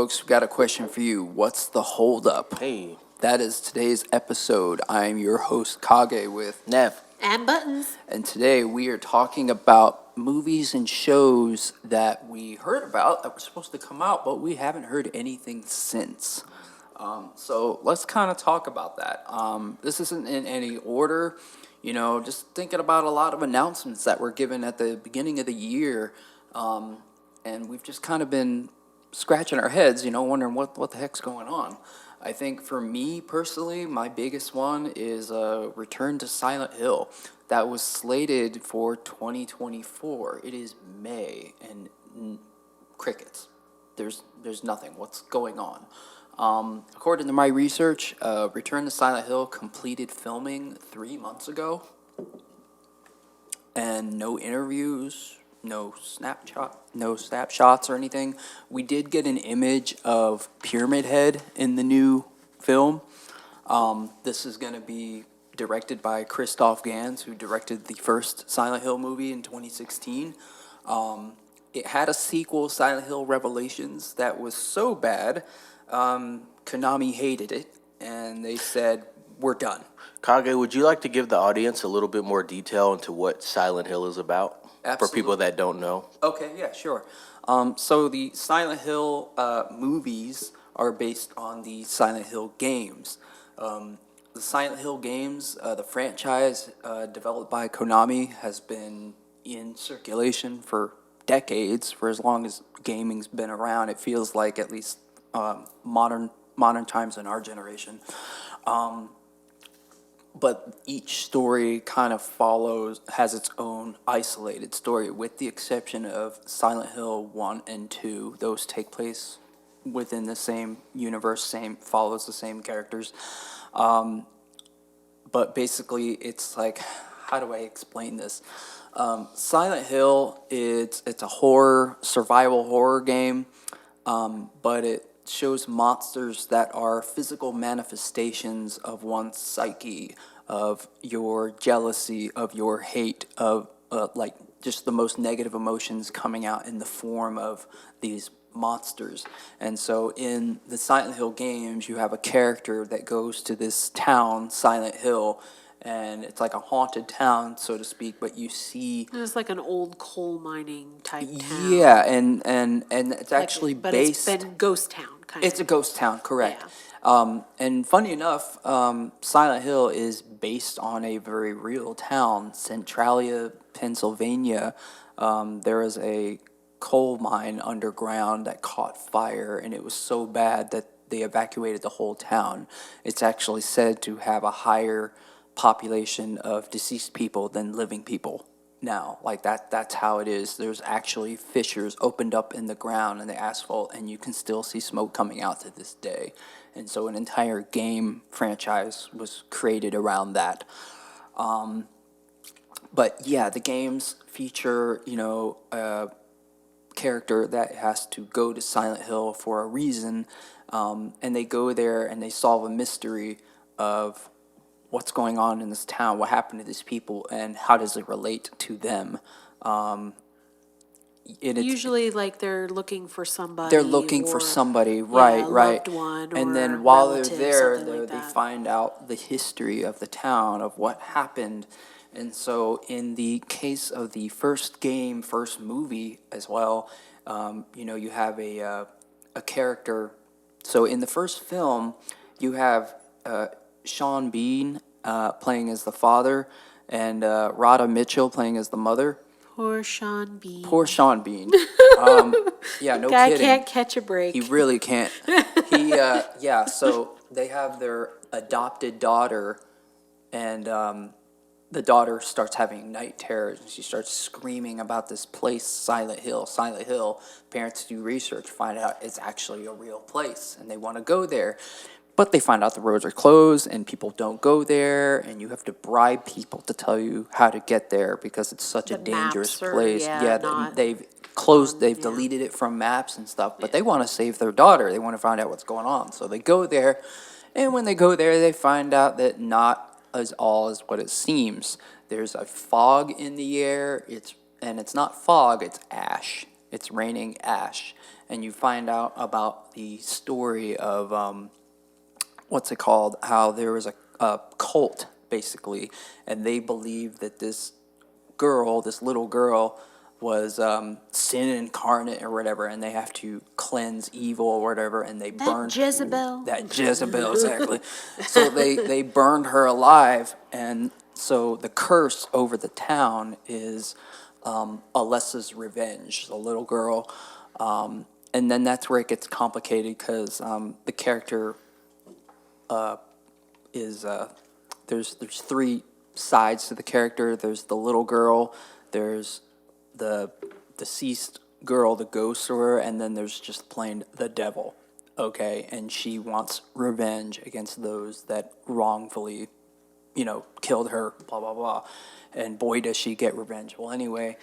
folks, we got a question for you. What's the holdup? Hey, That is today's episode. I'm your host, Kage, with Neff. And buttons. and today we are talking about movies and shows that we heard about that were supposed to come out, but we haven't heard anything since. So let's kind of talk about that. This isn't in any order, just thinking about a lot of announcements that were given at the beginning of the year. And we've just kind of been scratching our heads, wondering what the heck's going on. I think for me personally, my biggest one is Return to Silent Hill. That was slated for 2024. It is May, and crickets. There's nothing. What's going on? According to my research, Return to Silent Hill completed filming 3 months ago, and no interviews, no snapshots or anything. We did get an image of Pyramid Head in the new film. This is going to be directed by Christoph Gans, who directed the first Silent Hill movie in 2016. It had a sequel, Silent Hill Revelations, that was so bad, Konami hated it, and they said, we're done. Kage, would you like to give the audience a little bit more detail into what Silent Hill is about? Absolutely. For people that don't know. Okay, yeah, sure. So the Silent Hill movies are based on the Silent Hill games. The Silent Hill games, the franchise developed by Konami, has been in circulation for decades, for as long as gaming's been around. It feels like, at least modern times in our generation. But each story kind of has its own isolated story, with the exception of Silent Hill 1 and 2. Those take place within the same universe, follows the same characters. But basically, it's like, how do I explain this? Silent Hill, it's a survival horror game, but it shows monsters that are physical manifestations of one's psyche, of your jealousy, of your hate, of just the most negative emotions coming out in the form of these monsters. And so in the Silent Hill games, you have a character that goes to this town, Silent Hill, and it's like a haunted town, so to speak, but you see... It's like an old coal mining type town. Yeah, and it's actually but based... it's been ghost town, kind of. It's a ghost town, correct. Yeah. And funny enough, Silent Hill is based on a very real town, Centralia, Pennsylvania. There is a coal mine underground that caught fire, and it was so bad that they evacuated the whole town. It's actually said to have a higher population of deceased people than living people now. Like that's how it is. There's actually fissures opened up in the ground and the asphalt, and you can still see smoke coming out to this day. And so an entire game franchise was created around that. But yeah, the games feature, a character that has to go to Silent Hill for a reason, and they go there and they solve a mystery of what's going on in this town, what happened to these people, and how does it relate to them. Usually, like, they're looking for somebody. They're looking for somebody, right. Loved one, and or then while relative, they're there, something like they that. find out the history of the town, of what happened. And so in the case of the first movie as well, you have a character. So in the first film, you have Sean Bean playing as the father, and Radha Mitchell playing as the mother. Poor Sean Bean. Yeah, no Guy kidding. can't catch a break. He really can't. So they have their adopted daughter, and the daughter starts having night terrors, and she starts screaming about this place, Silent Hill. Parents do research, find out it's actually a real place, and they want to go there. But they find out the roads are closed and people don't go there, and you have to bribe people to tell you how to get there because it's such a dangerous place. They've deleted it from maps and stuff, but they want to save their daughter. They want to find out what's going on. So they go there, and when they go there, they find out that not all is what it seems. There's a fog in the air, it's not fog, it's ash. It's raining ash. and you find out about the story of what's it called? How there was a cult basically, and they believed that this girl, this little girl, was sin incarnate or whatever, and they have to cleanse evil or whatever, and they burned Jezebel. that Jezebel exactly. So they burned her alive, and so the curse over the town is Alessa's revenge, the little girl, and then that's where it gets complicated because the character is there's three sides to the character. There's the little girl, there's the deceased girl, the ghost or her, and then there's just plain the devil. Okay, and she wants revenge against those that wrongfully, killed her. Blah blah blah, and boy does she get revenge. Well, anyway,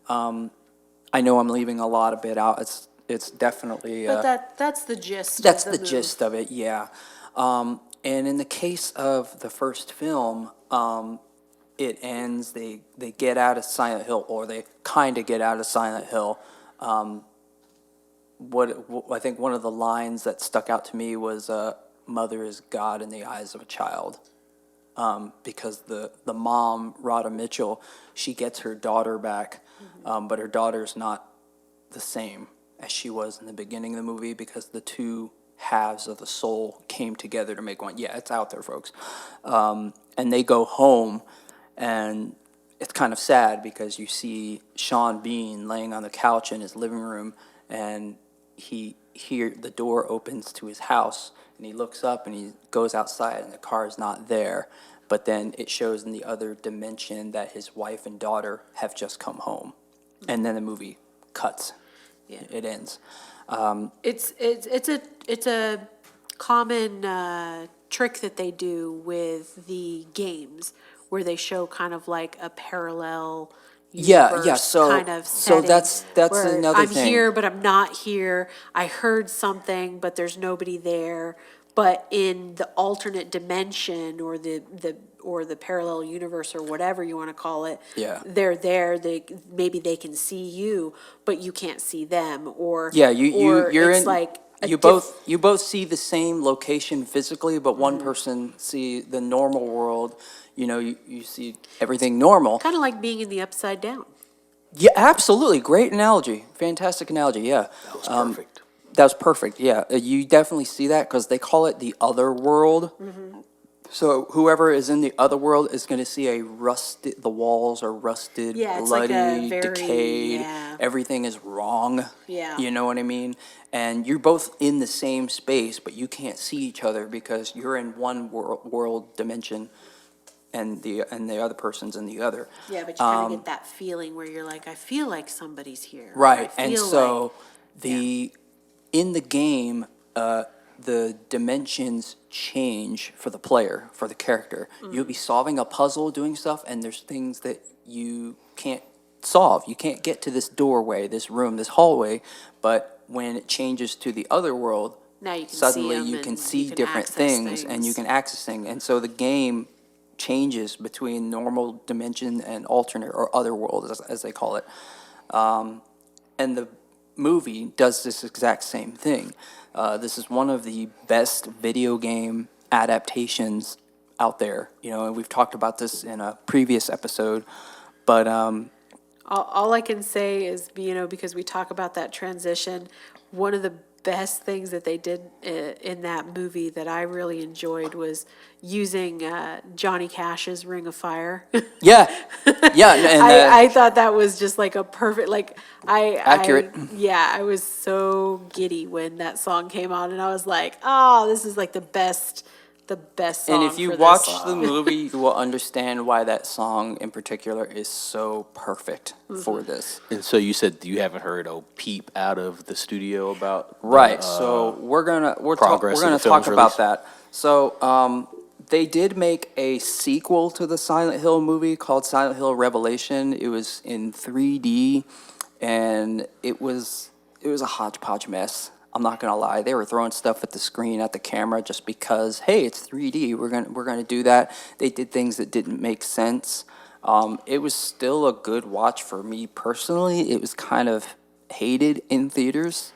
I know I'm leaving a lot of it out. It's definitely But that's the gist. that's of the movie. gist of it, yeah. And in the case of the first film, it ends, they get out of Silent Hill, or they kind of get out of Silent Hill. What I think one of the lines that stuck out to me was, "Mother is God in the eyes of a child," because the mom, Rhoda Mitchell, she gets her daughter back, but her daughter's not the same as she was in the beginning of the movie because the two halves of the soul came together to make one. Yeah, it's out there, folks. And they go home, and it's kind of sad because you see Sean Bean laying on the couch in his living room, and the door opens to his house, and he looks up and he goes outside, and the car is not there. But then it shows in the other dimension that his wife and daughter have just come home, and then the movie cuts. Yeah. It ends. It's a common trick that they do with the games where they show kind of like a parallel universe So kind of so setting. that's where another I'm thing. here, but I'm not here. I heard something, but there's nobody there. But in the alternate dimension or the parallel universe or whatever you want to call it, Yeah. they're there. Maybe they can see you, but you can't see them. Or Yeah, or you're it's in. like a You both see the same location physically, but one person see the normal world. You see everything normal. kind of like being in the upside down. Yeah, absolutely. Great analogy. Fantastic analogy. Yeah. That was perfect. That was perfect. Yeah. You definitely see that because they call it the other world. So whoever is in the other world is going to see the walls are rusted, Yeah, it's like bloody, a very- decayed. yeah. Everything is wrong. Yeah. You know what I mean? And you're both in the same space, but you can't see each other because you're in one world dimension and the other person's in the other. Yeah, but you kind of get that feeling where you're like, I feel like somebody's here. or Right, I and feel so like- in the game, the dimensions change for the player, for the character. You'll be solving a puzzle, doing stuff, and there's things that you can't solve. You can't get to this doorway, this room, this hallway, but when it changes to the other world, Now you can see suddenly 'em you can and see you can different access things, and you things. can access things. And so the game changes between normal dimension and alternate or other world, as they call it. And the movie does this exact same thing. This is one of the best video game adaptations out there, and we've talked about this in a previous episode, but All I can say is, because we talk about that transition, one of the best things that they did in that movie that I really enjoyed was using Johnny Cash's Ring of Fire. yeah, and I thought that was just like a perfect, Accurate. I was so giddy when that song came on, and I was like, oh, this is like the best song. and if you for watch this. the movie, you will understand why that song in particular is so perfect for this. And so you said you haven't heard a peep out of the studio about Right. So we're gonna progress of the talk film's about release? that. So they did make a sequel to the Silent Hill movie called Silent Hill Revelation. It was in 3D, and it was a hodgepodge mess. I'm not gonna lie. They were throwing stuff at the screen, at the camera, just because, hey, it's 3D. We're gonna do that. They did things that didn't make sense. It was still a good watch for me personally. It was kind of hated in theaters.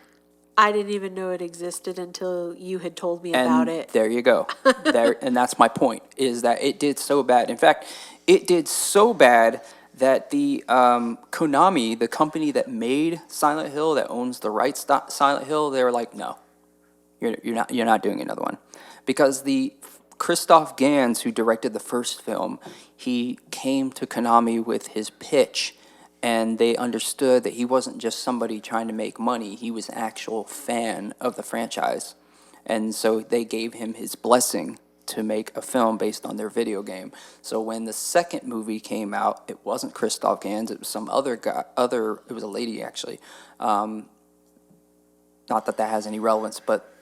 I didn't even know it existed until you had told me about And it. there you go. And that's my point, is that it did so bad. In fact, it did so bad that the Konami, the company that made Silent Hill, that owns the rights to Silent Hill, they were like, no, you're not doing another one, because the Christoph Gans, who directed the first film, he came to Konami with his pitch, and they understood that he wasn't just somebody trying to make money. He was an actual fan of the franchise, and so they gave him his blessing to make a film based on their video game. So when the second movie came out, it wasn't Christoph Gans, it was some other guy, it was a lady actually. Not that that has any relevance, but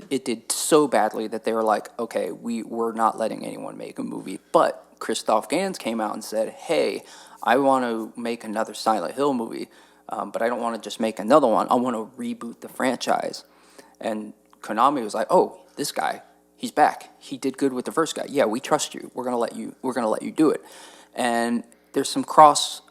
it did so badly that they were like, okay, we're not letting anyone make a movie. But Christoph Gans came out and said, hey, I want to make another Silent Hill movie, but I don't want to just make another one. I want to reboot the franchise. And Konami was like, oh, this guy, he's back. He did good with the first guy. Yeah, we trust you. We're gonna let you do it. And there's some cross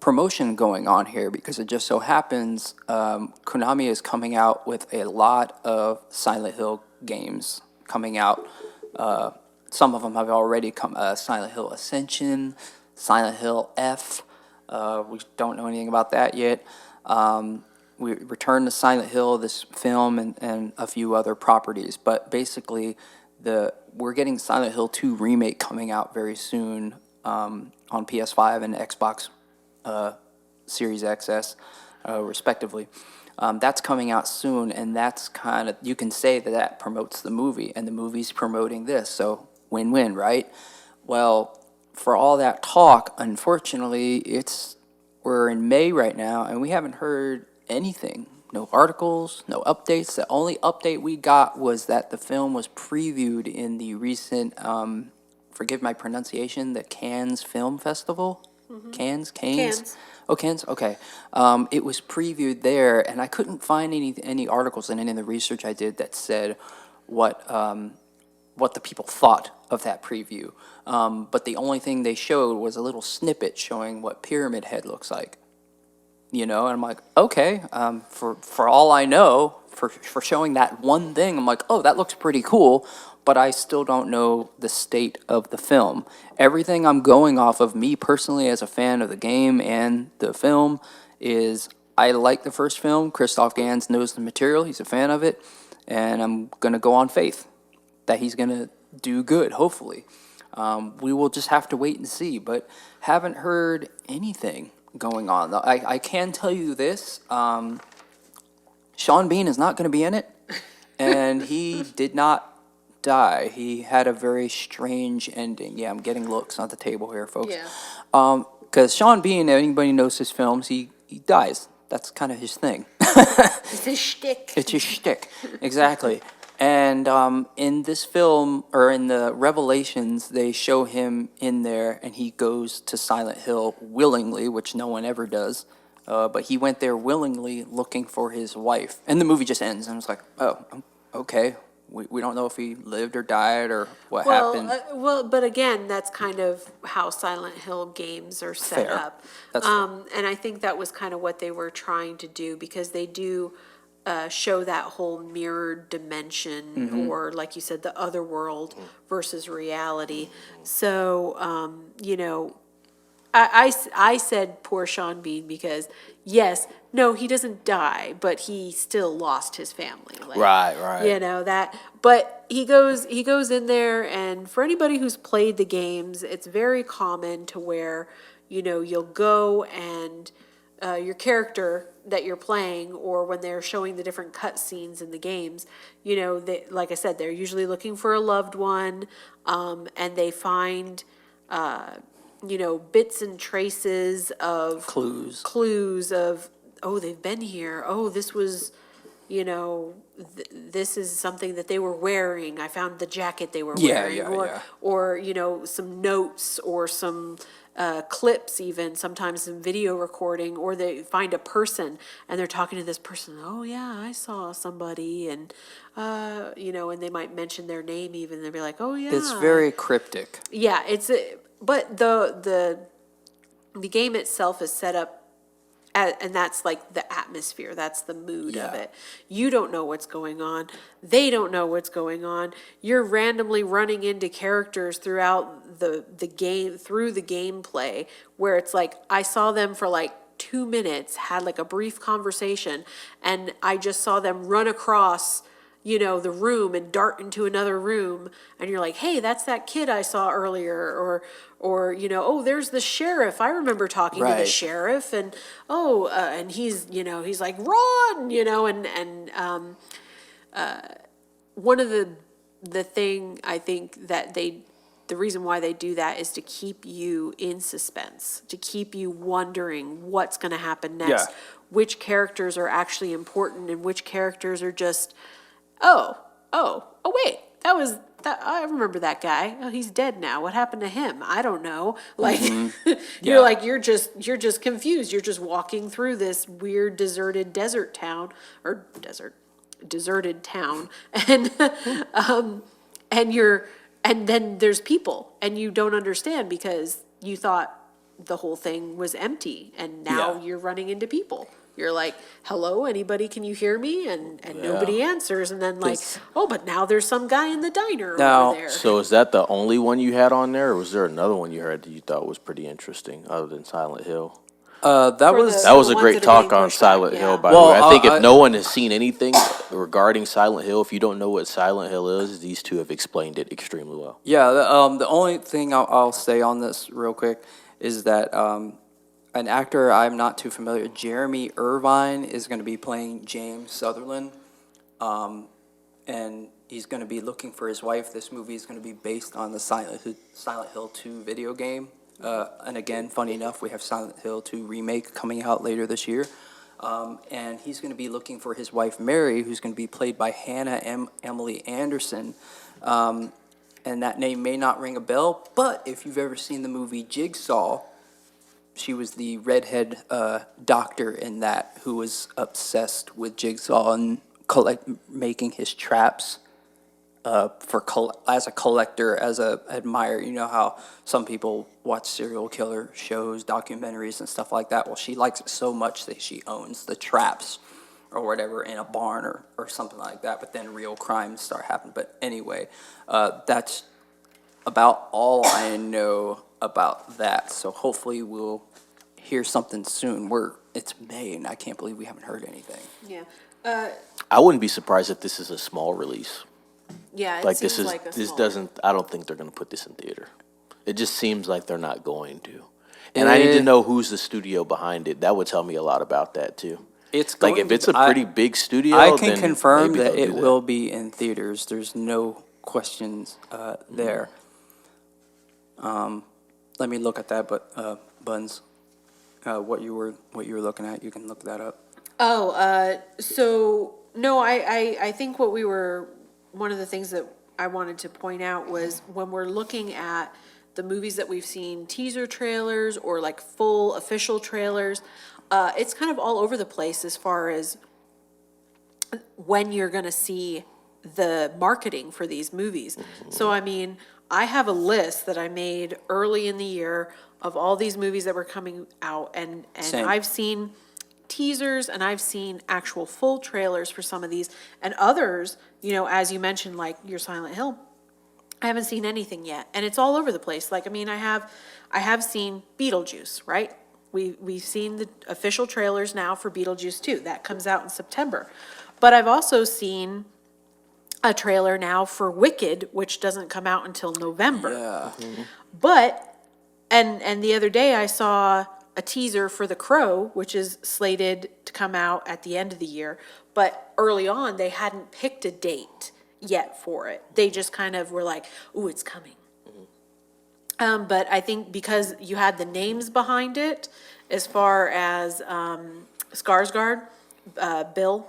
promotion going on here, because it just so happens Konami is coming out with a lot of Silent Hill games coming out. Some of them have already come. Silent Hill Ascension, Silent Hill F. We don't know anything about that yet. We returned to Silent Hill, this film, and a few other properties. But basically, we're getting Silent Hill 2 remake coming out very soon on PS5 and Xbox Series XS, respectively. That's coming out soon, and that's kind of, you can say that promotes the movie, and the movie's promoting this, so win-win, right? Well, for all that talk, unfortunately, we're in May right now, and we haven't heard anything. No articles, no updates. The only update we got was that the film was previewed in the recent, forgive my pronunciation, the Cannes Film Festival. Cannes? Cannes. Oh, Cannes? Okay. It was previewed there, and I couldn't find any articles in any of the research I did that said what the people thought of that preview. But the only thing they showed was a little snippet showing what Pyramid Head looks like. And I'm like, okay, for all I know, for showing that one thing, I'm like, oh, that looks pretty cool, but I still don't know the state of the film. Everything I'm going off of, me personally as a fan of the game and the film, is I like the first film. Christoph Gans knows the material, he's a fan of it, and I'm going to go on faith that he's going to do good, hopefully. We will just have to wait and see, but haven't heard anything going on. I can tell you this, Sean Bean is not going to be in it, and he did not die. He had a very strange ending. Yeah, I'm getting looks on the table here, folks. Yeah. Because Sean Bean, anybody knows his films, he dies. That's kind of his thing. It's his shtick. It's his shtick, exactly. And in this film, or in the Revelations, they show him in there, and he goes to Silent Hill willingly, which no one ever does. But he went there willingly looking for his wife. And the movie just ends, and it's like, oh, okay. We don't know if he lived or died or what happened. But again, that's kind of how Silent Hill games are set Fair. up. That's fair. And I think that was kind of what they were trying to do, because they do show that whole mirrored dimension, Mm-hmm. or like you said, the other world versus reality. So, I said poor Sean Bean because, yes, no, he doesn't die, but he still lost his family. Like, Right. That, but he goes in there, and for anybody who's played the games, it's very common to where, you'll go and your character that you're playing, or when they're showing the different cut scenes in the games, they, like I said, they're usually looking for a loved one, and they find, bits and traces of clues of, oh, they've been here. Oh, this was, this is something that they were wearing. I found the jacket they were wearing, or some notes or some clips, even sometimes some video recording, or they find a person and they're talking to this person. Oh yeah, I saw somebody, and and they might mention their name even. They'll be like, oh yeah. It's very cryptic. Yeah, but the game itself is set up and that's like the atmosphere, that's the mood of Yeah. it. You don't know what's going on. They don't know what's going on. You're randomly running into characters throughout the game, through the gameplay, where it's like, I saw them for like 2 minutes, had like a brief conversation, and I just saw them run across, the room and dart into another room, and you're like, hey, that's that kid I saw earlier, or oh, there's the sheriff. I remember talking to the Right. sheriff, and and he's like, Ron, and one of the thing I think that the reason why they do that is to keep you in suspense, to keep you wondering what's going to happen next, Yeah. which characters are actually important and which characters are just, oh, wait, that, I remember that guy. Oh, he's dead now. What happened to him? I don't know. Like, Yeah. you're just confused. You're just walking through this weird deserted deserted town, and and and then there's people, and you don't understand because you thought the whole thing was empty, and now Yeah. you're running into people. You're like, hello, anybody, can you hear me? And nobody answers, and then like, This- oh, but now there's some guy in the diner Now, over there. So is that the only one you had on there, or was there another one you heard that you thought was pretty interesting other than Silent Hill? that For was That was a ones great that are being talk on pushed back, Silent Hill, yeah. by Well, the way. I think I- if no one has seen anything regarding Silent Hill, if you don't know what Silent Hill is, these two have explained it extremely well. Yeah, the only thing I'll say on this real quick is that an actor I'm not too familiar, Jeremy Irvine, is going to be playing James Sutherland, and he's going to be looking for his wife. This movie is going to be based on the Silent Hill 2 video game. And again, funny enough, we have Silent Hill 2 remake coming out later this year. And he's going to be looking for his wife, Mary, who's going to be played by Emily Anderson. And that name may not ring a bell, but if you've ever seen the movie Jigsaw, she was the redhead doctor in that who was obsessed with Jigsaw and making his traps as a collector, as a admirer. You know how some people watch serial killer shows, documentaries, and stuff like that. Well, she likes it so much that she owns the traps or whatever in a barn or something like that. But then real crimes start happening. But anyway, that's about all I know about that. So hopefully we'll hear something soon. It's May, and I can't believe we haven't heard anything. Yeah. I wouldn't be surprised if this is a small release. Yeah, it Like seems this is like a this small- doesn't. I don't think they're going to put this in theater. It just seems like they're not going to. And I need to know who's the studio behind it. That would tell me a lot about that too. It's Like going if it's to- a pretty big studio, I can then confirm maybe that they'll it do will be in theaters. There's no questions there. Let me look at that, but Buns, what you were looking at, you can look that up. So, no, I think one of the things that I wanted to point out was when we're looking at the movies that we've seen, teaser trailers or like full official trailers, it's kind of all over the place as far as when you're gonna see the marketing for these movies. So, I mean, I have a list that I made early in the year of all these movies that were coming out, and Same. I've seen teasers and I've seen actual full trailers for some of these, and others, as you mentioned, like your Silent Hill, I haven't seen anything yet, and it's all over the place. Like, I mean, I have seen Beetlejuice, right? We've seen the official trailers now for Beetlejuice 2. That comes out in September. But I've also seen a trailer now for Wicked, which doesn't come out until November. Yeah. But, and the other day I saw a teaser for The Crow, which is slated to come out at the end of the year. But early on, they hadn't picked a date yet for it. They just kind of were like, ooh, it's coming. But I think because you had the names behind it, as far as Skarsgård, Bill,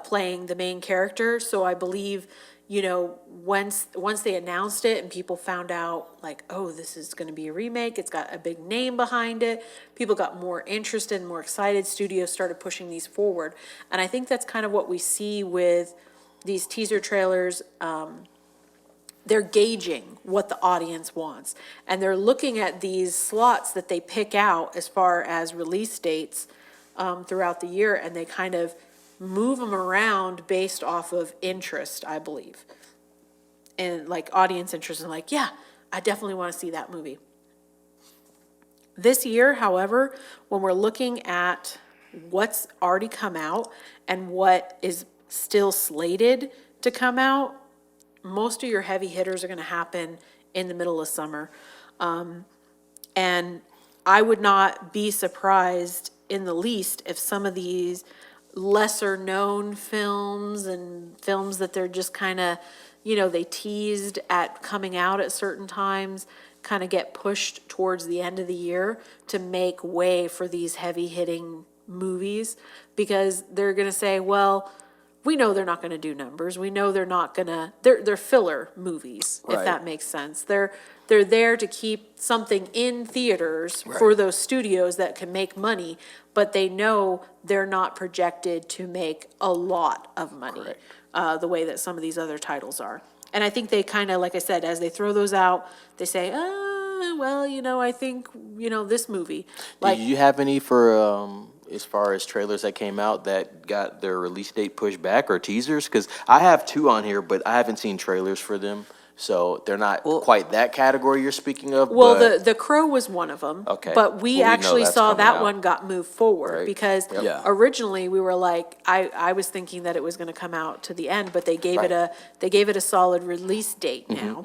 playing the main character, so I believe, once they announced it and people found out, like, oh, this is going to be a remake, it's got a big name behind it, people got more interested, more excited, studios started pushing these forward. And I think that's kind of what we see with these teaser trailers they're gauging what the audience wants. And they're looking at these slots that they pick out as far as release dates throughout the year, and they kind of move them around based off of interest, I believe. And like audience interest, and like, yeah, I definitely want to see that movie. This year, however, when we're looking at what's already come out and what is still slated to come out, most of your heavy hitters are going to happen in the middle of summer. And I would not be surprised in the least if some of these lesser known films and films that they're just kind of, they teased at coming out at certain times, kind of get pushed towards the end of the year to make way for these heavy hitting movies, because they're going to say, well, we know they're not going to do numbers. We know they're not going to, they're filler movies, if Right. that makes sense. They're there to keep something in theaters for those studios that can make money, but they know they're not projected to make a lot of money, the way that some of these other titles are. And I think they kind of, like I said, as they throw those out, they say, well, I think, this movie. Like, Do you have any for as far as trailers that came out that got their release date pushed back or teasers? Because I have 2 on here, but I haven't seen trailers for them, so they're not quite that category you're speaking of. well, but the Crow was one of them. Okay. But we Well, we know actually that's saw coming that out. one got moved forward Right. because Yep. Yeah. originally we were like, I was thinking that it was going to come out to the end, but they gave it a solid release date now.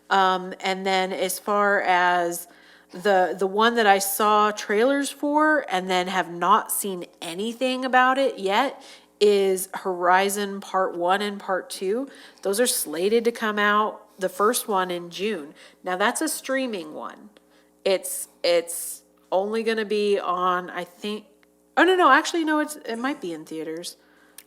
And then as far as the one that I saw trailers for and then have not seen anything about it yet is Horizon Part 1 and Part 2. Those are slated to come out, the first one in June. Now that's a streaming one. It's only gonna be on, I think, actually, no, it might be in theaters.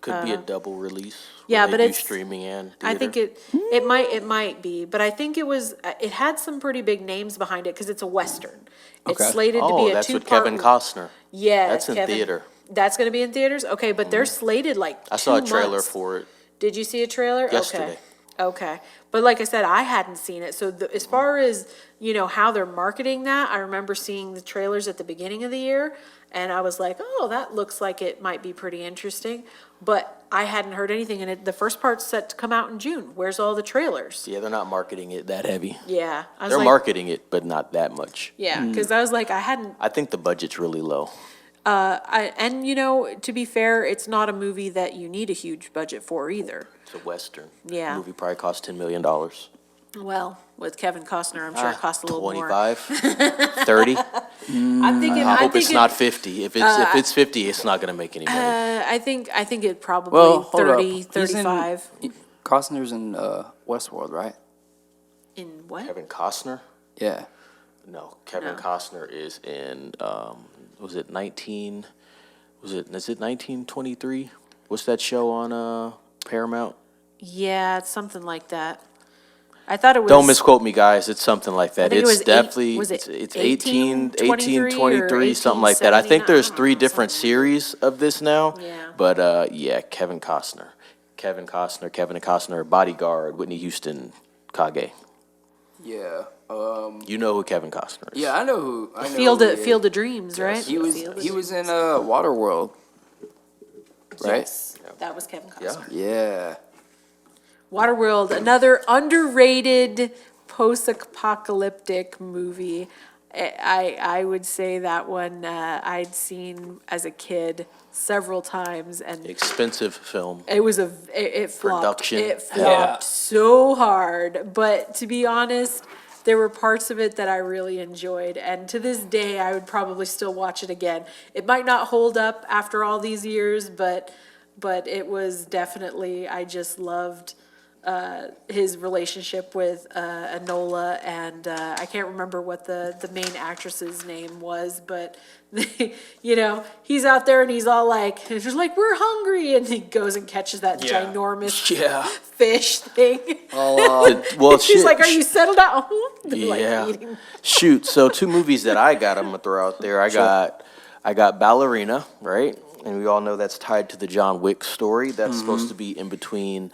could be a double release. yeah, where they but do it's- streaming and I think theater. it might be, but I think it had some pretty big names behind it because it's a Western. It's Okay. slated to be Oh, a that's with two-part. Kevin Costner. Yeah. That's in theater. That's gonna be in theaters? Okay, but they're slated like I saw a 2 trailer months. for it. Did you see a trailer? Yesterday. Okay. But like I said, I hadn't seen it. So as far as, how they're marketing that, I remember seeing the trailers at the beginning of the year and I was like, oh, that looks like it might be pretty interesting. But I hadn't heard anything and the first part's set to come out in June. Where's all the trailers? Yeah, they're not marketing it that heavy. Yeah. I was They're like, marketing it, but not that much. yeah, because I was like, I hadn't, I think the budget's really low. to be fair, it's not a movie that you need a huge budget for either. It's a Western. Yeah. Movie probably cost $10 million. Well, with Kevin Costner, I'm sure it costs a little more. 25, 30. I'm thinking, I hope it's thinking, not 50. If it's 50, it's not going to make any money. I think it probably Well, hold 30, up. He's in- 35. Costner's in Westworld, right? In what? Kevin Costner? Yeah. No, Kevin No. Costner is in. Was it 19? Is it 1923? What's that show on Paramount? Yeah, it's something like that. I thought it was. Don't misquote me, guys. It's something like that. think it It's was eight- definitely was it it's 1823 1823, or something like that. I think 1879? there's I don't 3 know, different something. series of this now. Yeah. But yeah, Kevin Costner, Kevin Costner, Bodyguard, Whitney Houston, Kage. Yeah. You know who Kevin Costner is? Yeah, I know who. I know Field who of he Field is. of Dreams, right? He was Field of he was in Dreams. Waterworld. Right? Yes, that was Kevin Yeah. Costner. Yeah. Waterworld, another underrated post-apocalyptic movie. I would say that one I'd seen as a kid several times, and Expensive film. it was it flopped. Production. It flopped so hard, but to be honest, there were parts of it that I really enjoyed, and to this day, I would probably still watch it again. It might not hold up after all these years, but it was definitely, I just loved his relationship with Enola, and I can't remember what the main actress's name was, but he's out there and he's all like, just like, we're hungry, and he goes and catches that ginormous Yeah. fish thing. Well, She's shit, like, "Are you settled out?" They're like Yeah. eating. Shoot. So 2 movies that I got, I'm gonna throw out there. I got Ballerina, right? And we all know that's tied to the John Wick story. That's supposed to be in between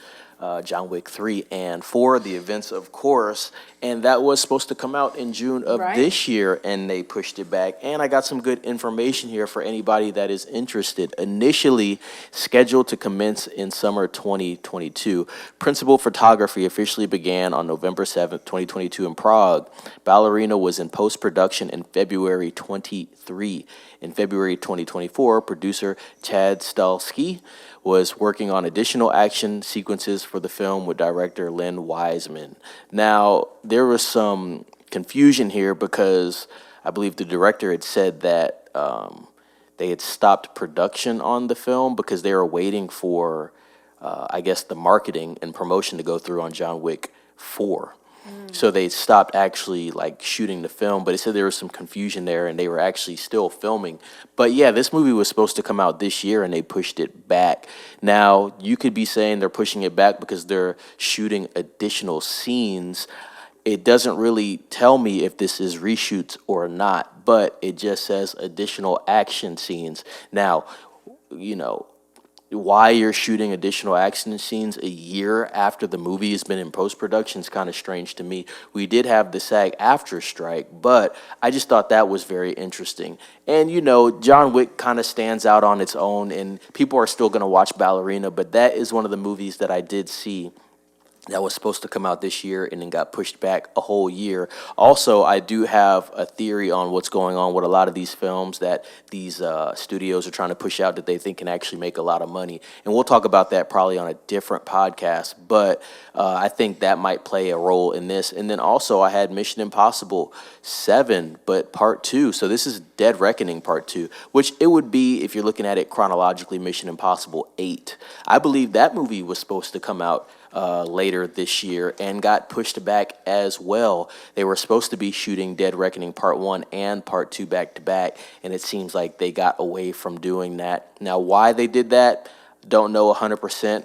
John Wick 3 and 4, the events, of course. And that was supposed to come out in June of Right. this year, and they pushed it back. And I got some good information here for anybody that is interested. Initially scheduled to commence in summer 2022, principal photography officially began on November 7th, 2022 in Prague. Ballerina was in post-production in February 23. In February 2024, producer Chad Stahelski was working on additional action sequences for the film with director Len Wiseman. Now, there was some confusion here because I believe the director had said that they had stopped production on the film because they were waiting for, I guess, the marketing and promotion to go through on John Wick 4. So they stopped actually like shooting the film, but it said there was some confusion there and they were actually still filming. But yeah, this movie was supposed to come out this year and they pushed it back. Now, you could be saying they're pushing it back because they're shooting additional scenes. It doesn't really tell me if this is reshoots or not, but it just says additional action scenes. Now, you know, why you're shooting additional action scenes a year after the movie has been in post-production is kind of strange to me. We did have the SAG-AFTRA strike, but I just thought that was very interesting. And, you know, John Wick kind of stands out on its own, and people are still going to watch Ballerina, but that is one of the movies that I did see that was supposed to come out this year and then got pushed back a whole year. Also, I do have a theory on what's going on with a lot of these films that these studios are trying to push out that they think can actually make a lot of money. And we'll talk about that probably on a different podcast, but I think that might play a role in this. And then also I had Mission Impossible 7, but part 2. So this is Dead Reckoning part 2, which it would be, if you're looking at it chronologically, Mission Impossible 8. I believe that movie was supposed to come out later this year and got pushed back as well. They were supposed to be shooting Dead Reckoning Part 1 and Part 2 back to back, and it seems like they got away from doing that. Now, why they did that, don't know 100%.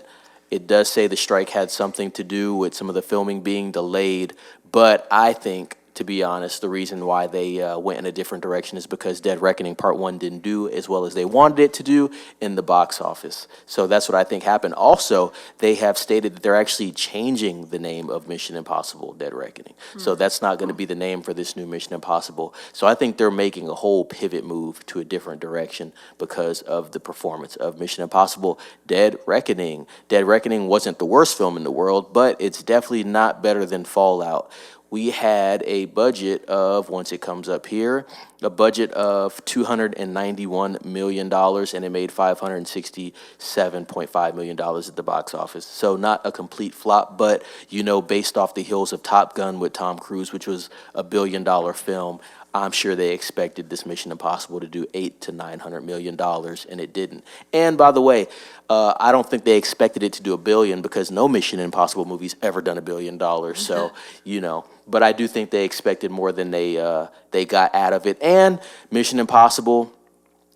It does say the strike had something to do with some of the filming being delayed, but I think, to be honest, the reason why they went in a different direction is because Dead Reckoning Part 1 didn't do as well as they wanted it to do in the box office. So that's what I think happened. Also, they have stated that they're actually changing the name of Mission Impossible Dead Reckoning. So that's not going to be the name for this new Mission Impossible. So I think they're making a whole pivot move to a different direction because of the performance of Mission Impossible Dead Reckoning. Dead Reckoning wasn't the worst film in the world, but it's definitely not better than Fallout. We had a budget of, once it comes up here, a budget of $291 million, and it made $567.5 million at the box office. So not a complete flop, but, you know, based off the heels of Top Gun with Tom Cruise, which was a $1 billion film, I'm sure they expected this Mission Impossible to do $800 to $900 million, and it didn't. And by the way, I don't think they expected it to do $1 billion because no Mission Impossible movie's ever done $1 billion. So, you know, but I do think they expected more than they got out of it. And Mission Impossible,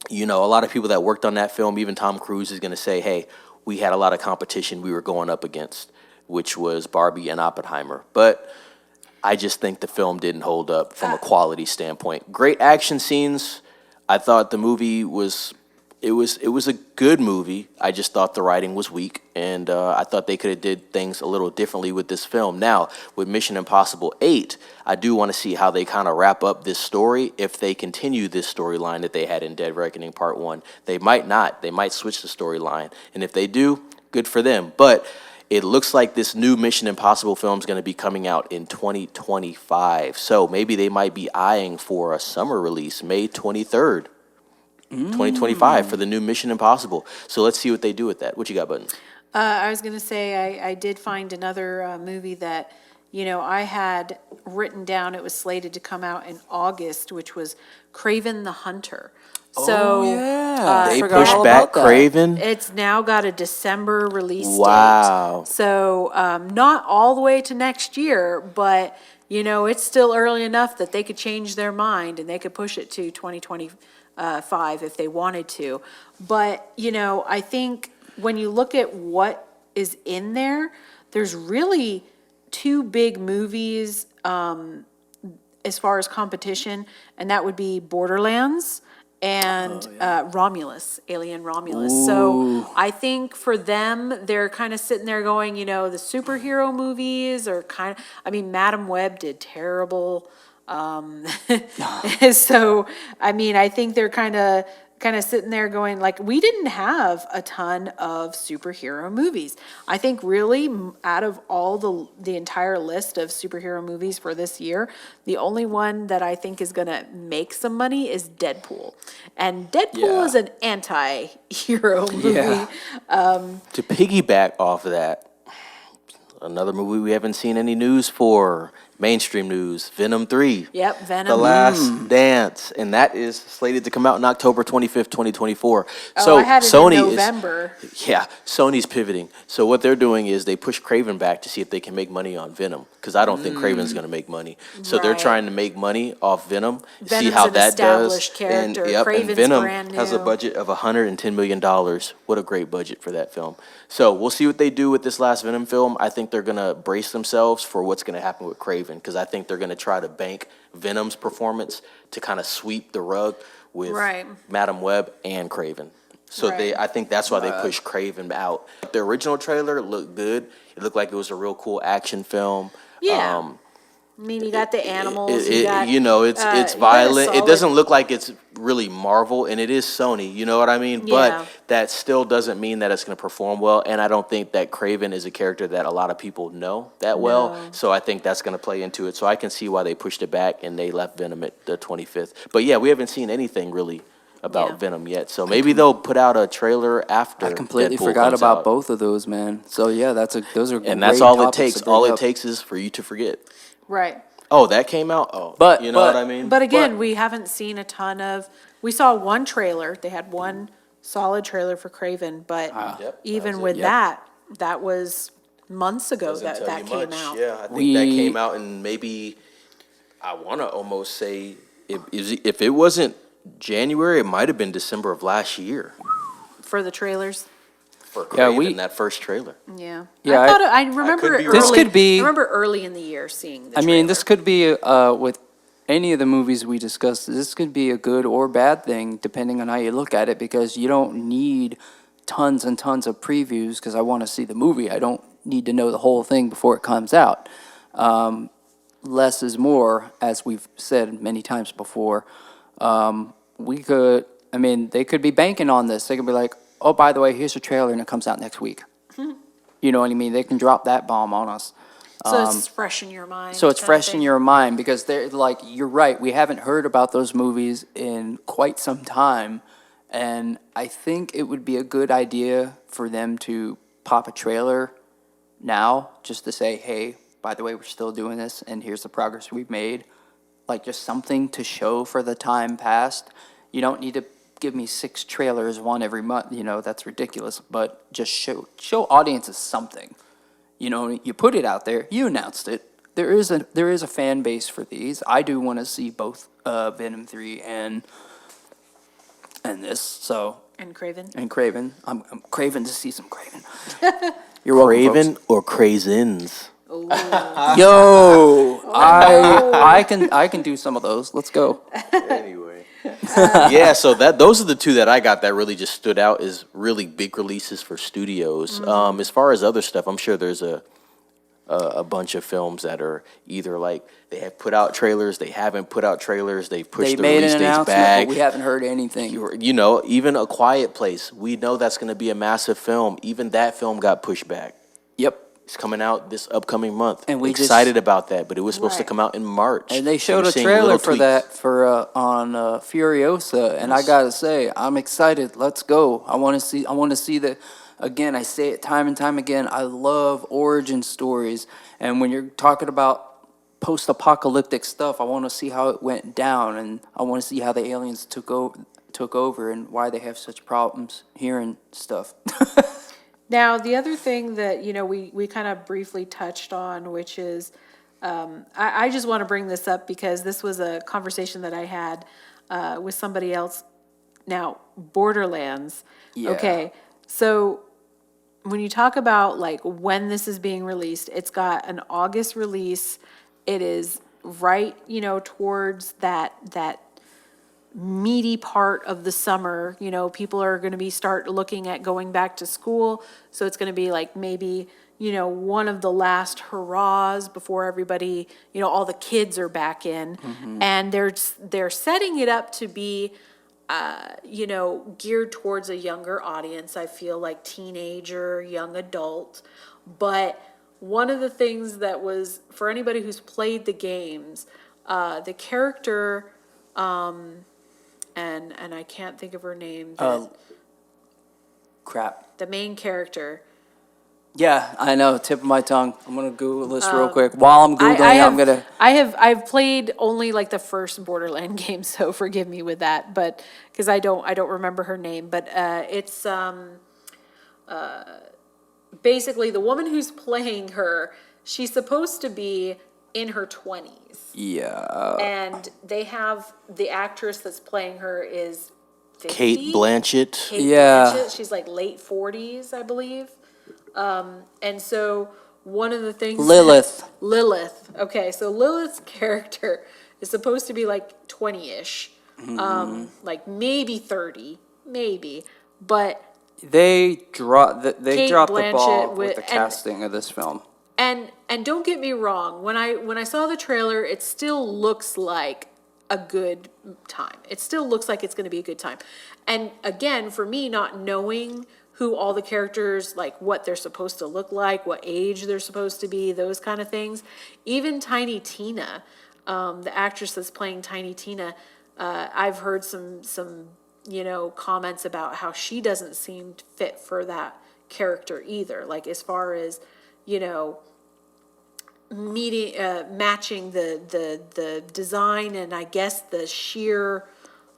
you know, a lot of people that worked on that film, even Tom Cruise is going to say, hey, we had a lot of competition we were going up against, which was Barbie and Oppenheimer. But I just think the film didn't hold up from a quality standpoint. Great action scenes. I thought the movie was a good movie. I just thought the writing was weak, and I thought they could have did things a little differently with this film. Now, with Mission Impossible 8, I do want to see how they kind of wrap up this story. If they continue this storyline that they had in Dead Reckoning Part 1, they might not. They might switch the storyline, and if they do, good for them. But it looks like this new Mission Impossible film is going to be coming out in 2025. So maybe they might be eyeing for a summer release, May 23rd, 2025, for the new Mission Impossible. So let's see what they do with that. What you got, Button? I was going to say I did find another movie that, you know, I had written down. It was slated to come out in August, which was Kraven the Hunter. So They forgot pushed all back about that. Craven. it's now got a December release Wow. date. So not all the way to next year, but, you know, it's still early enough that they could change their mind and they could push it to 2025 if they wanted to. But, you know, I think when you look at what is in there, there's really two big movies as far as competition, and that would be Borderlands and Romulus, Alien Romulus. So I think for them, they're kind of sitting there going, the superhero movies are kind of, I mean, Madam Web did terrible. So, I mean, I think they're kind of sitting there going like, we didn't have a ton of superhero movies. I think really out of all the entire list of superhero movies for this year, the only one that I think is going to make some money is Deadpool. And Deadpool is an anti-hero movie. Yeah. To piggyback off of that, another movie we haven't seen any news for, mainstream news, Venom 3. Yep, Venom. The Last Dance, and that is slated to come out in October 25th, 2024. Oh, So I had it Sony in November. Sony's pivoting. So what they're doing is they push Craven back to see if they can make money on Venom, because I don't think Craven's going to make money. So they're Right. trying to make money off Venom, see Venom's how an that does. established character. And Craven's Venom brand has a new. budget of $110 million. What a great budget for that film. So we'll see what they do with this last Venom film. I think they're going to brace themselves for what's going to happen with Craven, because I think they're going to try to bank Venom's performance to kind of sweep the rug with Right. Madam Web and Craven. So Right. I think that's why they pushed Craven out. The original trailer looked good. It looked like it was a real cool action film. Yeah. I mean, you got the animals. It's you got a violent. It solid- doesn't look like it's really Marvel, and it is Sony. You know what I mean? Yeah. But that still doesn't mean that it's going to perform well. And I don't think that Craven is a character that a lot of people know that well. No. So I think that's going to play into it. So I can see why they pushed it back and they left Venom at the 25th. But yeah, we haven't seen anything really about Yeah. Venom yet. So maybe they'll put out a trailer after. I completely Deadpool forgot comes about out. both of those, man. So yeah, those are And that's great all it topics takes. to bring All it up. takes is for you to forget. Right. Oh, that came out? Oh, But- you know what I mean? But again, we haven't seen a ton of, we saw one trailer. They had one solid trailer for Craven, but Yep, that even was it. with Yep. that was months ago Doesn't that tell that you came much. out. Yeah, I think that We- came out in maybe, I want to almost say, if it wasn't January, it might have been December of last year For the trailers. for Yeah, Craven, that first trailer. Yeah. Yeah, I thought I remember be early. wrong. This could be- I remember early in the year seeing the I mean, this trailer. could be with any of the movies we discussed. This could be a good or bad thing depending on how you look at it, because you don't need tons and tons of previews because I want to see the movie. I don't need to know the whole thing before it comes out. Less is more, as we've said many times before. They could be banking on this. They could be like, oh, by the way, here's a trailer and it comes out next week. You know what I mean? They can drop that bomb on us. So it's fresh in your mind. So it's kind of fresh in thing. your mind because they're like, you're right. We haven't heard about those movies in quite some time. And I think it would be a good idea for them to pop a trailer now just to say, hey, by the way, we're still doing this and here's the progress we've made. Like just something to show for the time past. You don't need to give me 6 trailers, one every month. That's ridiculous. But just show audiences something. You put it out there. You announced it. There is a fan base for these. I do want to see both Venom 3 and this. So And Craven. and Craven. I'm craving to see some Craven. You're welcome, Craven or Crazens? folks. Yo, I can do some of those. Let's go. Anyway. Yeah, so those are the two that I got that really just stood out as really big releases for studios. As far as other stuff, I'm sure there's a bunch of films that are either like they have put out trailers, they haven't put out trailers, they've pushed They the made release an dates announcement, back. but we haven't heard anything. Even A Quiet Place, we know that's going to be a massive film. Even that film got pushed back. Yep. It's coming out this upcoming month. And we excited about that, but it was supposed to Right. come out in March. And they So showed you're a seeing trailer little for tweaks. that on Furiosa, and I gotta say, I'm excited. Let's go. I want to see the. Again, I say it time and time again. I love origin stories, and when you're talking about post-apocalyptic stuff, I want to see how it went down, and I want to see how the aliens took over, and why they have such problems hearing stuff. Now, the other thing that, we kind of briefly touched on, which is, I just want to bring this up because this was a conversation that I had with somebody else. Now, Borderlands. Yeah. Okay, so when you talk about like when this is being released, it's got an August release. It is right, towards that meaty part of the summer. You know, people are going to be start looking at going back to school. So it's going to be like maybe, you know, one of the last hurrahs before everybody, you know, all the kids are back in. And they're setting it up to be, you know, geared towards a younger audience. I feel like teenager, young adult. But one of the things that was, for anybody who's played the games, the character, and I can't think of her name. Crap. The main character. Yeah, I know. Tip of my tongue. I'm gonna Google this real quick. While I'm googling, I'm gonna. I've played only like the first Borderland game, so forgive me with that. But because I don't remember her name. But it's basically the woman who's playing her. She's supposed to be in her 20s. Yeah. And they have the actress that's playing her is 50. Kate Blanchett. Kate Yeah. Blanchett. She's like late 40s, I believe. And so one of the things Lilith. Lilith. Okay, so Lilith's character is supposed to be like 20-ish. Like maybe 30, maybe. But They dropped the Kate ball Blanchett with the and- casting of this film. And don't get me wrong, when I saw the trailer, it still looks like a good time. It still looks like it's going to be a good time. And again, for me, not knowing who all the characters, like what they're supposed to look like, what age they're supposed to be, those kind of things. Even Tiny Tina, the actress that's playing Tiny Tina, I've heard some you know, comments about how she doesn't seem fit for that character either. Like as far as, you know, matching the design and I guess the sheer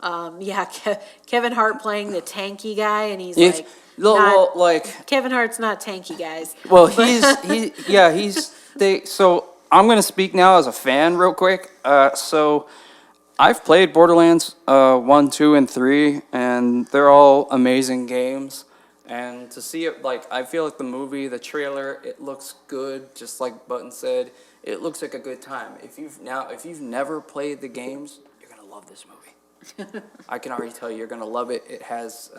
Kevin Hart playing the tanky guy and he's like Well, like Kevin Hart's not tanky, guys. well, so I'm gonna speak now as a fan real quick. So I've played Borderlands 1, 2, and 3, and they're all amazing games. And to see it, like, I feel like the movie, the trailer, it looks good, just like Button said. It looks like a good time. If you've never played the games, you're gonna love this movie. I can already tell you, you're gonna love it. It has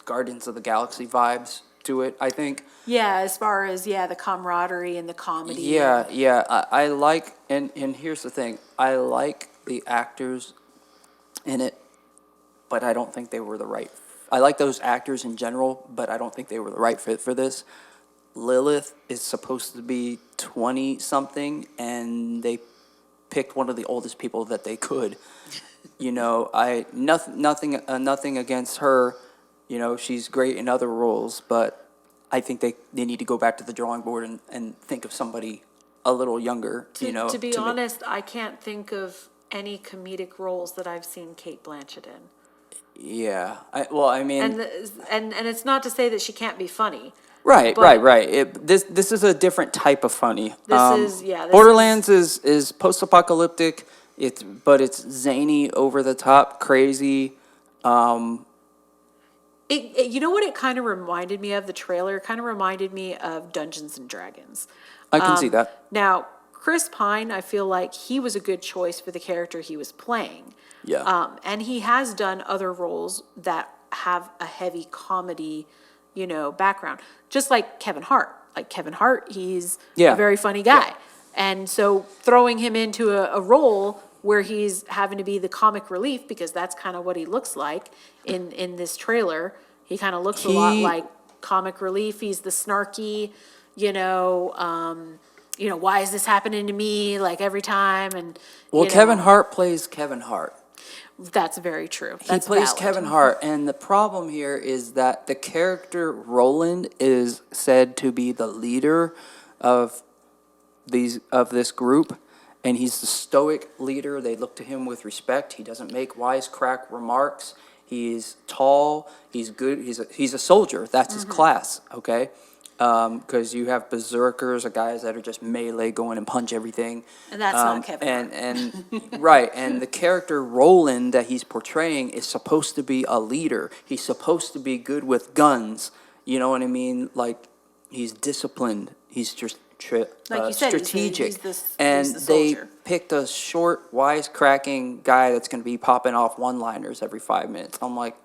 Guardians of the Galaxy vibes to it, I think. Yeah, as far as the camaraderie and the comedy. Yeah. I like, and here's the thing, I like the actors in it, but I don't think they were the right. I like those actors in general, but I don't think they were the right fit for this. Lilith is supposed to be 20-something, and they picked one of the oldest people that they could. You know, nothing against her. You know, she's great in other roles, but I think they need to go back to the drawing board and think of somebody a little younger, To be honest, I can't think of any comedic roles that I've seen Kate Blanchett in. Yeah. I mean... And it's not to say that she can't be funny. Right. But This is a different type of funny. This Borderlands is post-apocalyptic, but it's zany, over the top, crazy. You know what it kind of reminded me of, the trailer? It kind of reminded me of Dungeons and Dragons. I can see that. Now, Chris Pine, I feel like he was a good choice for the character he was playing. Yeah. And he has done other roles that have a heavy comedy, background. Just like Kevin Hart. Like Kevin Hart, he's a very funny guy. Yeah. And so throwing him into a role where he's having to be the comic relief, because that's kind of what he looks like in this trailer. He kind of looks a lot like comic relief. He's the snarky, why is this happening to me like every time? And Kevin Hart plays Kevin Hart. That's very true. He That's plays valid. Kevin Hart, and the problem here is that the character Roland is said to be the leader of this group, and he's the stoic leader. They look to him with respect. He doesn't make wisecrack remarks. He's tall. He's good. He's a soldier. That's his class. Okay. Because you have berserkers, or guys that are just melee, going and punch everything. And that's not Kevin Hart. And right, and the character Roland that he's portraying is supposed to be a leader. He's supposed to be good with guns. You know what I mean? Like, he's disciplined. He's just Like you said, strategic. he's the and soldier. picked a short, wisecracking guy that's going to be popping off one-liners every 5 minutes. I'm like,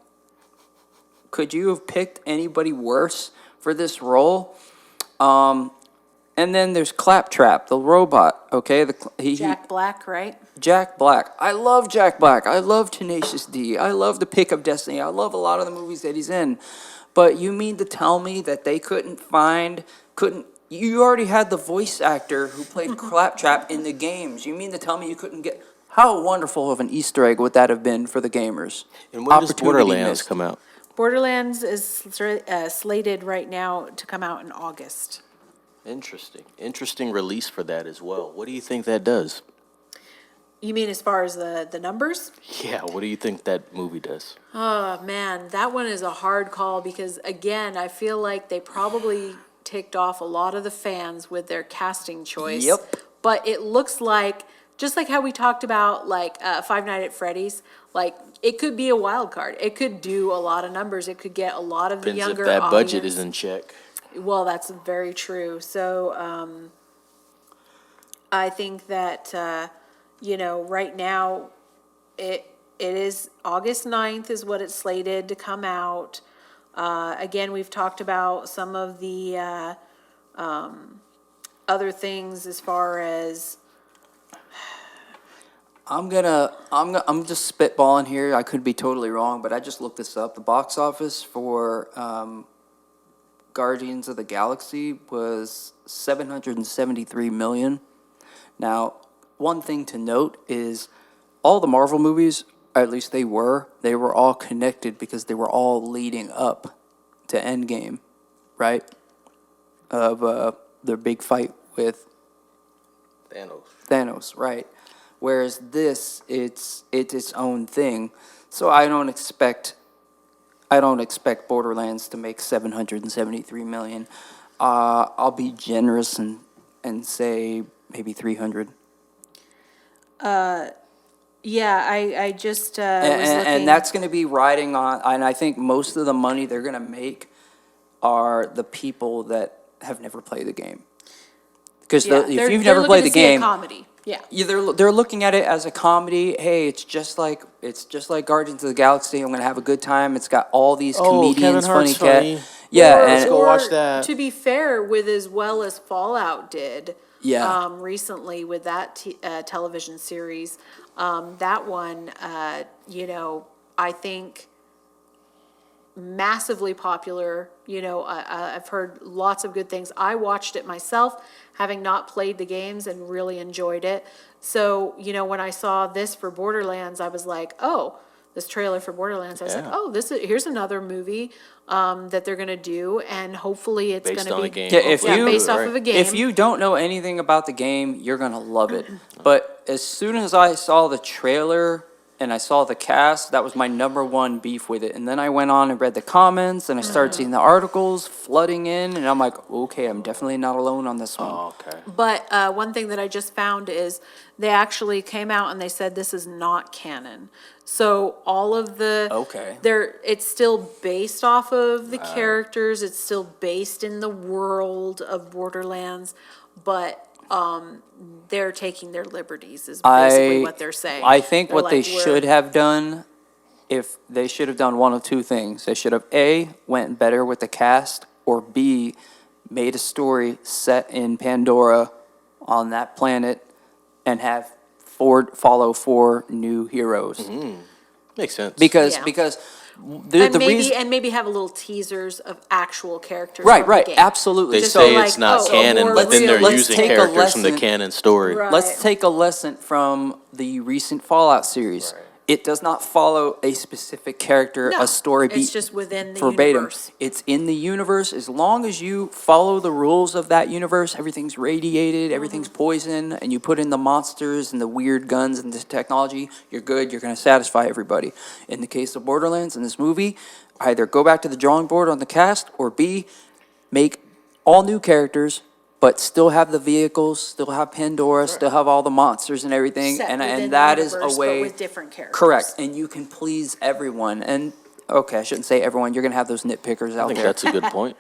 could you have picked anybody worse for this role? And then there's Claptrap, the robot, okay? Jack Black, right? Jack Black. I love Jack Black. I love Tenacious D. I love The Pick of Destiny. I love a lot of the movies that he's in. But you mean to tell me that they you already had the voice actor who played Claptrap in the games. You mean to tell me you couldn't get, how wonderful of an Easter egg would that have been for the gamers? And when does Opportunity Borderlands missed. come out? Borderlands is slated right now to come out in August. Interesting release for that as well. What do you think that does? You mean as far as the numbers? Yeah, what do you think that movie does? Oh, man, that one is a hard call because, again, I feel like they probably ticked off a lot of the fans with their casting choice. Yep. But it looks like, just like how we talked about, like, Five Nights at Freddy's, like, it could be a wild card. It could do a lot of numbers. It could get a lot of the Depends younger if that budget audience. is in check. Well, that's very true. So, I think that, right now, it is August 9th is what it's slated to come out. Again, we've talked about some of the, other things as far as, I'm just spitballing here. I could be totally wrong, but I just looked this up. The box office for Guardians of the Galaxy was $773 million. Now, one thing to note is all the Marvel movies, at least they were all connected because they were all leading up to Endgame, right? Of their big fight with Thanos, right? Whereas this, it's its own thing. So I don't expect Borderlands to make $773 million. I'll be generous and say maybe 300. yeah, I just was looking. And that's going to be riding on. And I think most of the money they're going to make are the people that have never played the game. Because if you've never played the game, comedy. Yeah. they're looking at it as a comedy. Hey, it's just like Guardians of the Galaxy. I'm gonna have a good time. It's got all these comedians, Kevin Hart's funny. funny. And let's go watch that. To be fair, with as well as Fallout did, Yeah. recently with that television series, that one, I think massively popular. I've heard lots of good things. I watched it myself, having not played the games, and really enjoyed it. So, when I saw this for Borderlands, I was like, oh, this trailer for Borderlands, I was like, Yeah. oh, here's another movie that they're gonna do, and hopefully it's Based gonna on be a game. Yeah, based off right. of a game. If you don't know anything about the game, you're gonna love it. But as soon as I saw the trailer and I saw the cast, that was my number one beef with it. And then I went on and read the comments, and I started seeing the articles flooding in, and I'm like, okay, I'm definitely not alone on this one. Oh, okay. But one thing that I just found is they actually came out and they said this is not canon. So all of the Okay. it's still based off of the characters. It's still based in the world of Borderlands, but they're taking their liberties is basically what they're saying. I think They're what they like, "We're-" should have done, if they should have done one of two things. They should have A, went better with the cast, or B, made a story set in Pandora on that planet and have follow four new heroes. Makes sense. Because Yeah. the reason. And maybe have a little teasers of actual characters. Right, from the right, game. absolutely. They Just say so it's like, not oh, canon, more but then they're real- using take a characters from the lesson. canon story. Right. Let's take a lesson from the recent Fallout series. Right. It does not follow a specific character, No, a story it's beat just within the verbatim. universe. It's in the universe. As long as you follow the rules of that universe, everything's radiated, everything's poison, and you put in the monsters and the weird guns and the technology, you're good. You're going to satisfy everybody. In the case of Borderlands, in this movie, either go back to the drawing board on the cast, or B, make all new characters, but still have the vehicles, still have Pandora, still have all the monsters and everything, Set within and the that is universe, a but way. with different characters. Correct, and you can please everyone. And okay, I shouldn't say everyone, you're gonna have those nitpickers I out think there. that's a good point.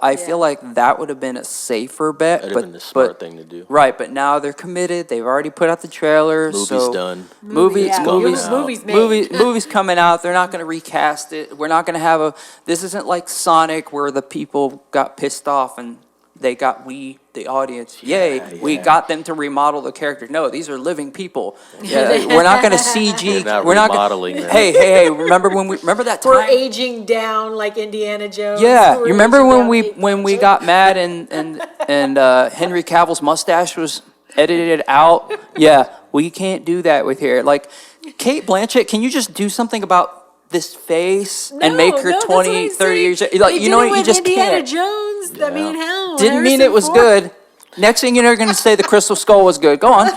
I feel like that would have been a safer bet, That'd but. have been the smart but- thing to do. Right, but now they're committed, they've already put out the trailers, Movie's so. done. Movie, Yeah, movies, coming out. movies made. movies coming out. They're not going to recast it. We're not going to have. This isn't like Sonic where the people got pissed off and the audience, yay, we yeah. got them to remodel the characters. No, these are living people. Yeah, we're not going to CG. We're not we're not remodeling gonna, them. hey, remember that time? We're aging down like Indiana Jones. Yeah, We're you remember aging when down we Kate when we Blanchett. got mad and Henry Cavill's mustache was edited out? Yeah, we can't do that with here. Like Kate Blanchett, can you just do something about this face and make her that's 20, what I'm 30 saying. years? Like, They you know did it what? You with just Indiana can't. Jones. I mean, hell. Didn't mean it was Harrison Ford. good. Next thing you're going to say the Crystal Skull was good. Go on.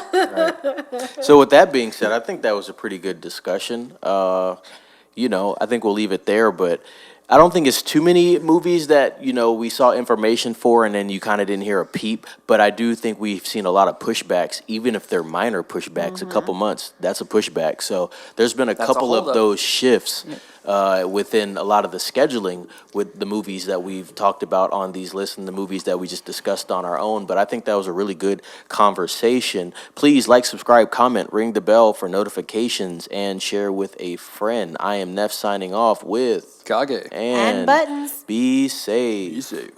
So with that being said, I think that was a pretty good discussion. I think we'll leave it there, but I don't think it's too many movies that, we saw information for and then you kind of didn't hear a peep, but I do think we've seen a lot of pushbacks, even if they're minor pushbacks, a couple months, that's a pushback. So there's been a That's a couple of holdup. those shifts within a lot of the scheduling with the movies that we've talked about on these lists and the movies that we just discussed on our own. But I think that was a really good conversation. Please like, subscribe, comment, ring the bell for notifications, and share with a friend. I am Neff signing off with Kage. And buttons. Be safe. Be safe.